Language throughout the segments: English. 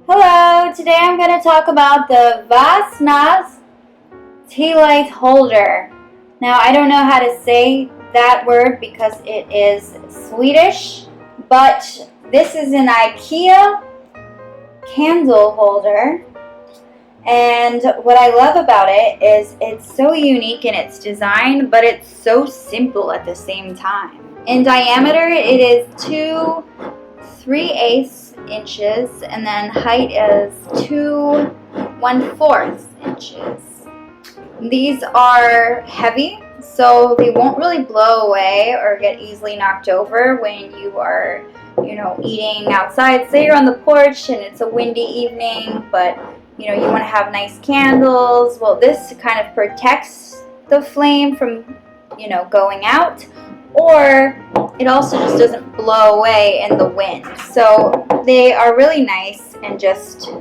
Hello, today I'm going to talk about the Vasnas Tealight holder. Now, I don't know how to say that word because it is Swedish, but this is an IKEA candle holder. And what I love about it is it's so unique in its design, but it's so simple at the same time. In diameter, it is 2 3/8 inches, and then height is 2 1/4 inches. These are heavy, so they won't really blow away or get easily knocked over when you are, eating outside. Say you're on the porch and it's a windy evening, but you want to have nice candles. Well, this kind of protects the flame from, going out, or it also just doesn't blow away in the wind. So they are really nice and just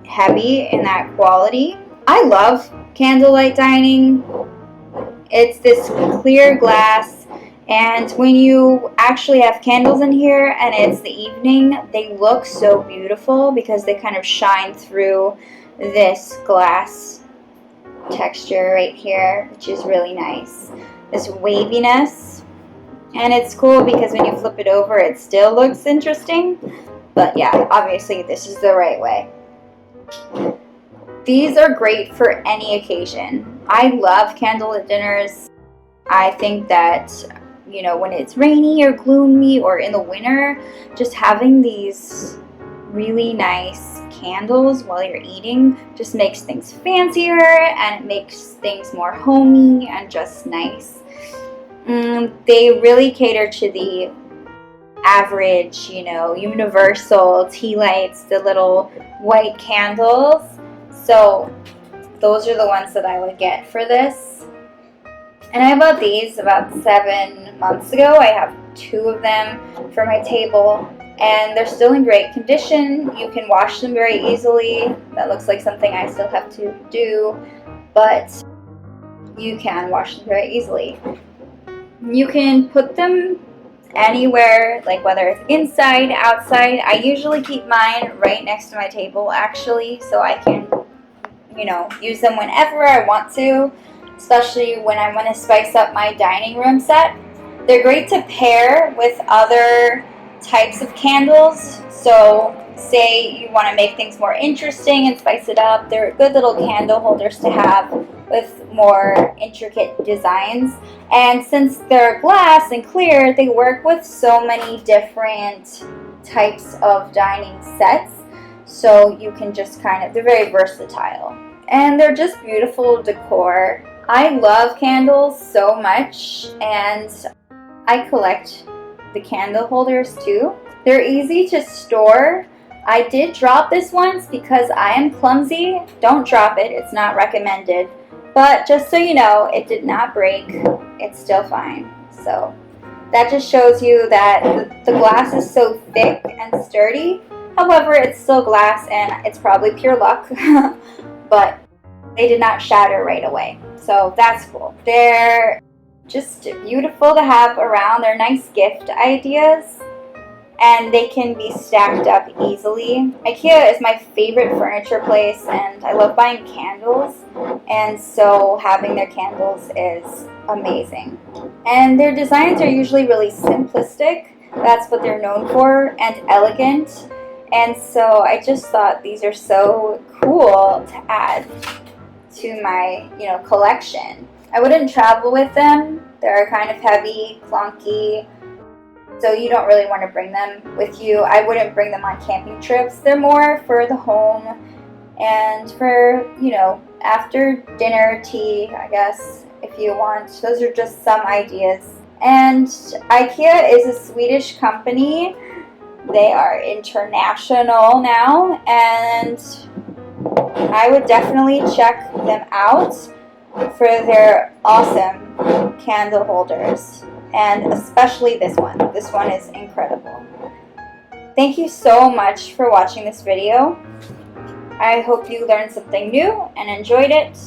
heavy in that quality. I love candlelight dining. It's this clear glass, and when you actually have candles in here and it's the evening, they look so beautiful because they kind of shine through this glass texture right here, which is really nice. This waviness. And it's cool because when you flip it over, it still looks interesting. But yeah, obviously this is the right way. These are great for any occasion. I love candlelit dinners. I think that, when it's rainy or gloomy or in the winter, just having these really nice candles while you're eating just makes things fancier, and it makes things more homey and just nice. They really cater to the average, universal tea lights, the little white candles. So those are the ones that I would get for this. And I bought these about 7 months ago. I have 2 of them for my table, and they're still in great condition. You can wash them very easily. That looks like something I still have to do, but you can wash them very easily. You can put them anywhere, like whether it's inside, outside. I usually keep mine right next to my table, actually, so I can, use them whenever I want to, especially when I want to spice up my dining room set. They're great to pair with other types of candles. So say you want to make things more interesting and spice it up, they're good little candle holders to have with more intricate designs. And since they're glass and clear, they work with so many different types of dining sets. So you can just they're very versatile. And they're just beautiful decor. I love candles so much, and I collect the candle holders too. They're easy to store. I did drop this once because I am clumsy. Don't drop it, it's not recommended. But just so you know, it did not break. It's still fine. So that just shows you that the glass is so thick and sturdy. However, it's still glass and it's probably pure luck. But they did not shatter right away. So that's cool. They're just beautiful to have around. They're nice gift ideas, and they can be stacked up easily. IKEA is my favorite furniture place, and I love buying candles, and so having their candles is amazing. And their designs are usually really simplistic. That's what they're known for, and elegant. And so I just thought these are so cool to add to my, collection. I wouldn't travel with them. They're kind of heavy, clunky, so you don't really want to bring them with you. I wouldn't bring them on camping trips. They're more for the home and for, after dinner tea, I guess, if you want. Those are just some ideas. And IKEA is a Swedish company. They are international now, and I would definitely check them out for their awesome candle holders, and especially this one. This one is incredible. Thank you so much for watching this video. I hope you learned something new and enjoyed it.